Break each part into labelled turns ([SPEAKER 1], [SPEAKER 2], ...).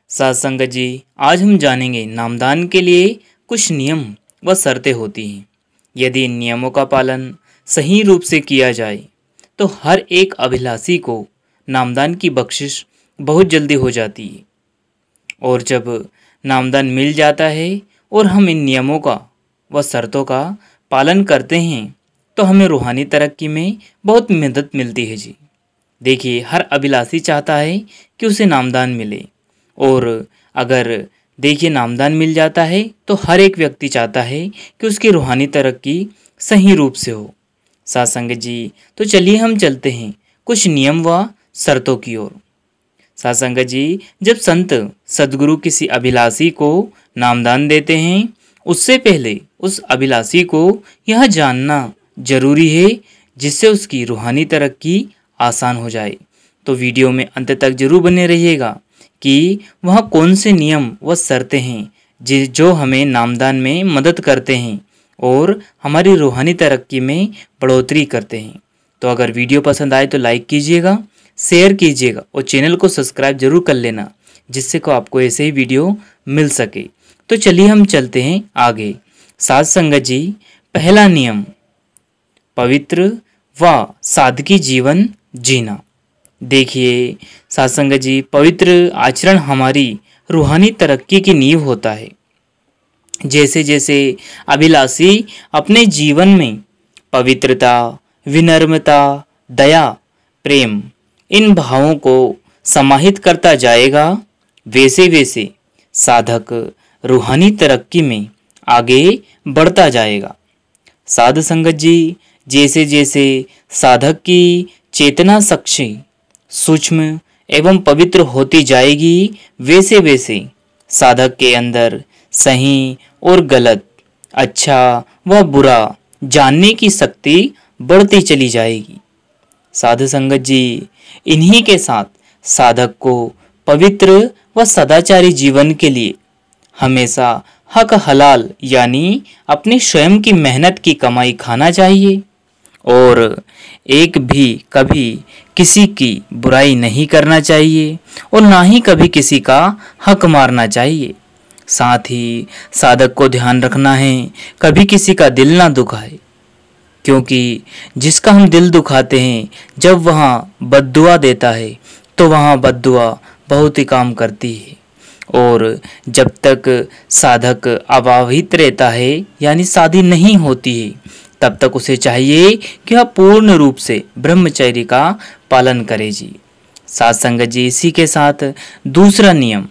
[SPEAKER 1] साथ संगत जी, आज हम जानेंगे नामदान के लिए कुछ नियम व शर्तें होती हैं। यदि इन नियमों का पालन सही रूप से किया जाए तो हर एक अभिलाषी को नामदान की बख्शिश बहुत जल्दी हो जाती है। और जब नामदान मिल जाता है और हम इन नियमों का व शर्तों का पालन करते हैं तो हमें रूहानी तरक्की में बहुत मदद मिलती है जी। देखिए, हर अभिलाषी चाहता है कि उसे नामदान मिले, और अगर देखिए नामदान मिल जाता है तो हर एक व्यक्ति चाहता है कि उसकी रूहानी तरक्की सही रूप से हो। साथ संगत जी, तो चलिए हम चलते हैं कुछ नियम व शर्तों की ओर। साथ संगत जी, जब संत सदगुरु किसी अभिलाषी को नामदान देते हैं, उससे पहले उस अभिलाषी को यह जानना जरूरी है जिससे उसकी रूहानी तरक्की आसान हो जाए। तो वीडियो में अंत तक जरूर बने रहिएगा कि वह कौन से नियम व शर्तें हैं जो हमें नामदान में मदद करते हैं और हमारी रूहानी तरक्की में बढ़ोतरी करते हैं। तो अगर वीडियो पसंद आए तो लाइक कीजिएगा, शेयर कीजिएगा और चैनल को सब्सक्राइब जरूर कर लेना, जिससे को आपको ऐसे ही वीडियो मिल सके। तो चलिए हम चलते हैं आगे। साथ संगत जी, पहला नियम पवित्र व सादगी जीवन जीना। देखिए साथ संगत जी, पवित्र आचरण हमारी रूहानी तरक्की की नींव होता है। जैसे जैसे अभिलाषी अपने जीवन में पवित्रता, विनम्रता, दया, प्रेम इन भावों को समाहित करता जाएगा, वैसे वैसे साधक रूहानी तरक्की में आगे बढ़ता जाएगा। साध संगत जी, जैसे जैसे साधक की चेतना शक्ति सूक्ष्म एवं पवित्र होती जाएगी, वैसे वैसे साधक के अंदर सही और गलत, अच्छा व बुरा जानने की शक्ति बढ़ती चली जाएगी। साध संगत जी, इन्हीं के साथ साधक को पवित्र व सदाचारी जीवन के लिए हमेशा हक हलाल यानी अपने स्वयं की मेहनत की कमाई खाना चाहिए और एक भी कभी किसी की बुराई नहीं करना चाहिए और ना ही कभी किसी का हक मारना चाहिए। साथ ही साधक को ध्यान रखना है कभी किसी का दिल ना दुखाए, क्योंकि जिसका हम दिल दुखाते हैं जब वहाँ बद्दुआ देता है तो वहाँ बद्दुआ बहुत ही काम करती है। और जब तक साधक अविवाहित रहता है यानी शादी नहीं होती है, तब तक उसे चाहिए कि वह पूर्ण रूप से ब्रह्मचर्य का पालन करे जी। साथ संगत जी, इसी के साथ दूसरा नियम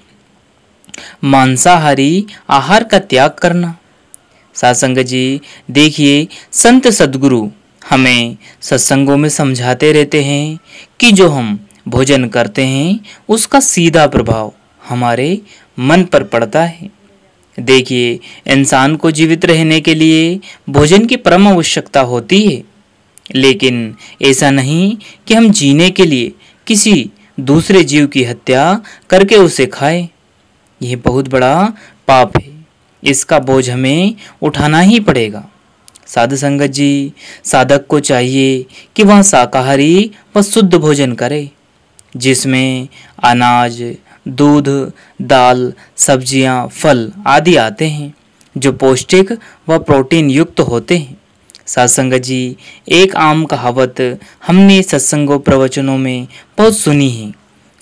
[SPEAKER 1] मांसाहारी आहार का त्याग करना। साथ संगत जी, देखिए संत सदगुरु हमें सत्संगों में समझाते रहते हैं कि जो हम भोजन करते हैं उसका सीधा प्रभाव हमारे मन पर पड़ता है। देखिए, इंसान को जीवित रहने के लिए भोजन की परम आवश्यकता होती है, लेकिन ऐसा नहीं कि हम जीने के लिए किसी दूसरे जीव की हत्या करके उसे खाएं। यह बहुत बड़ा पाप है, इसका बोझ हमें उठाना ही पड़ेगा। साध संगत जी, साधक को चाहिए कि वह शाकाहारी व शुद्ध भोजन करे, जिसमें अनाज, दूध, दाल, सब्जियां, फल आदि आते हैं जो पौष्टिक व प्रोटीन युक्त होते हैं। साथ संगत जी, एक आम कहावत हमने सत्संगों प्रवचनों में बहुत सुनी है,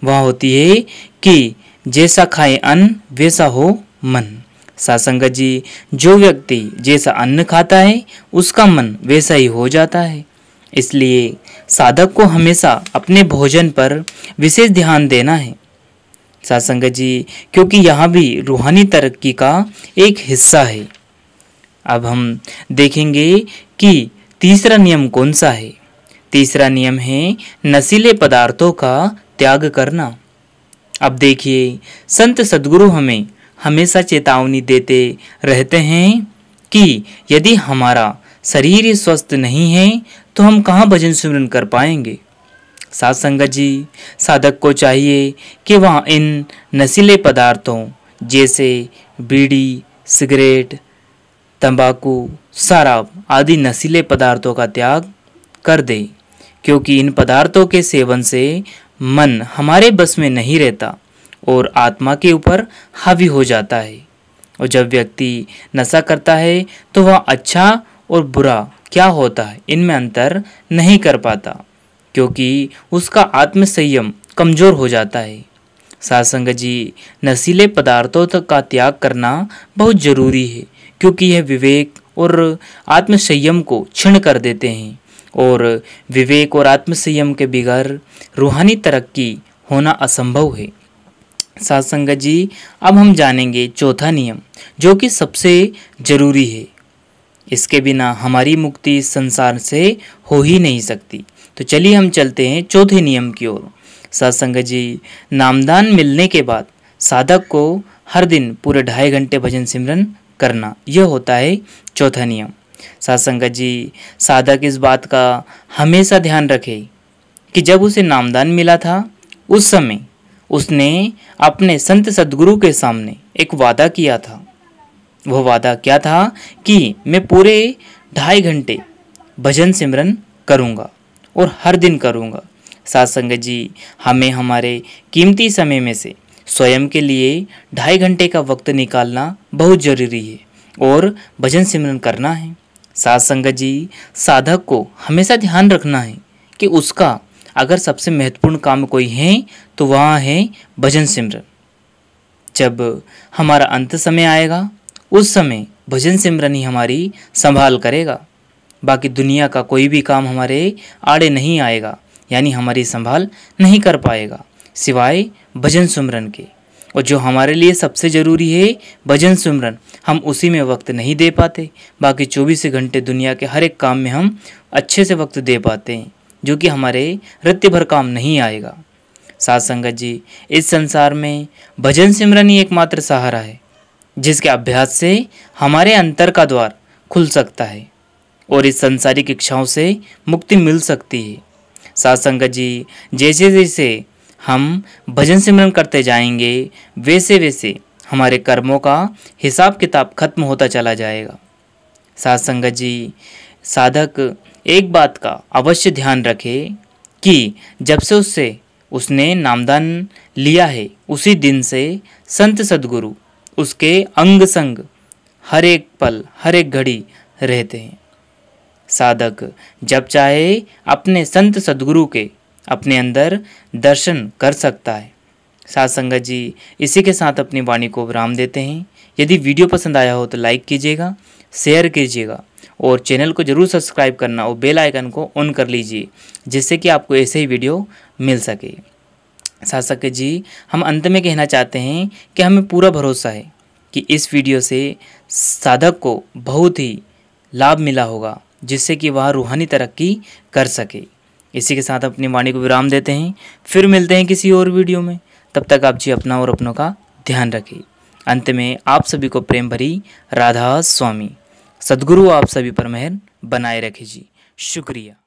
[SPEAKER 1] वह होती है कि जैसा खाए अन्न वैसा हो मन। साथ संगत जी, जो व्यक्ति जैसा अन्न खाता है उसका मन वैसा ही हो जाता है। इसलिए साधक को हमेशा अपने भोजन पर विशेष ध्यान देना है। साथ संगत जी, क्योंकि यहाँ भी रूहानी तरक्की का एक हिस्सा है। अब हम देखेंगे कि तीसरा नियम कौन सा है। तीसरा नियम है नशीले पदार्थों का त्याग करना। अब देखिए, संत सदगुरु हमें हमेशा चेतावनी देते रहते हैं कि यदि हमारा शरीर ही स्वस्थ नहीं है तो हम कहाँ भजन सिमरन कर पाएंगे। साथ संगत जी, साधक को चाहिए कि वह इन नशीले पदार्थों जैसे बीड़ी, सिगरेट, तंबाकू, शराब आदि नशीले पदार्थों का त्याग कर दे, क्योंकि इन पदार्थों के सेवन से मन हमारे बस में नहीं रहता और आत्मा के ऊपर हावी हो जाता है। और जब व्यक्ति नशा करता है तो वह अच्छा और बुरा क्या होता है इनमें अंतर नहीं कर पाता, क्योंकि उसका आत्म संयम कमज़ोर हो जाता है। साध संगत जी, नशीले पदार्थों तक का त्याग करना बहुत ज़रूरी है, क्योंकि यह विवेक और आत्म संयम को क्षीण कर देते हैं, और विवेक और आत्म संयम के बगैर रूहानी तरक्की होना असंभव है। साध संगत जी, अब हम जानेंगे चौथा नियम, जो कि सबसे जरूरी है। इसके बिना हमारी मुक्ति इस संसार से हो ही नहीं सकती। तो चलिए हम चलते हैं चौथे नियम की ओर। साध संगत जी, नामदान मिलने के बाद साधक को हर दिन पूरे 2.5 घंटे भजन सिमरन करना, यह होता है चौथा नियम। साध संगत जी, साधक इस बात का हमेशा ध्यान रखे कि जब उसे नामदान मिला था उस समय उसने अपने संत सद्गुरु के सामने एक वादा किया था। वह वादा क्या था कि मैं पूरे 2.5 घंटे भजन सिमरन करूँगा और हर दिन करूँगा। साध संगत जी, हमें हमारे कीमती समय में से स्वयं के लिए 2.5 घंटे का वक्त निकालना बहुत ज़रूरी है और भजन सिमरन करना है। साध संगत जी, साधक को हमेशा ध्यान रखना है कि उसका अगर सबसे महत्वपूर्ण काम कोई है तो वह है भजन सिमरन। जब हमारा अंत समय आएगा उस समय भजन सिमरन ही हमारी संभाल करेगा। बाकी दुनिया का कोई भी काम हमारे आड़े नहीं आएगा, यानी हमारी संभाल नहीं कर पाएगा सिवाय भजन सिमरन के। और जो हमारे लिए सबसे ज़रूरी है भजन सिमरन, हम उसी में वक्त नहीं दे पाते। बाकी 24 घंटे दुनिया के हर एक काम में हम अच्छे से वक्त दे पाते हैं, जो कि हमारे रत्ती भर काम नहीं आएगा। साध संगत जी, इस संसार में भजन सिमरन ही एकमात्र सहारा है जिसके अभ्यास से हमारे अंतर का द्वार खुल सकता है और इस संसारिक इच्छाओं से मुक्ति मिल सकती है। साध संगत जी, जैसे जैसे हम भजन सिमरन करते जाएंगे वैसे वैसे हमारे कर्मों का हिसाब किताब खत्म होता चला जाएगा। साध संगत जी, साधक एक बात का अवश्य ध्यान रखे कि जब से उसने नामदान लिया है उसी दिन से संत सद्गुरु उसके अंग संग हर एक पल हर एक घड़ी रहते हैं। साधक जब चाहे अपने संत सद्गुरु के अपने अंदर दर्शन कर सकता है। साध संगत जी, इसी के साथ अपनी वाणी को विराम देते हैं। यदि वीडियो पसंद आया हो तो लाइक कीजिएगा, शेयर कीजिएगा और चैनल को जरूर सब्सक्राइब करना और बेल आइकन को ऑन कर लीजिए, जिससे कि आपको ऐसे ही वीडियो मिल सके। साध संगत जी, हम अंत में कहना चाहते हैं कि हमें पूरा भरोसा है कि इस वीडियो से साधक को बहुत ही लाभ मिला होगा, जिससे कि वह रूहानी तरक्की कर सके। इसी के साथ अपनी वाणी को विराम देते हैं। फिर मिलते हैं किसी और वीडियो में। तब तक आप जी अपना और अपनों का ध्यान रखें। अंत में आप सभी को प्रेम भरी राधा स्वामी। सद्गुरु आप सभी पर मेहर बनाए रखे जी। शुक्रिया।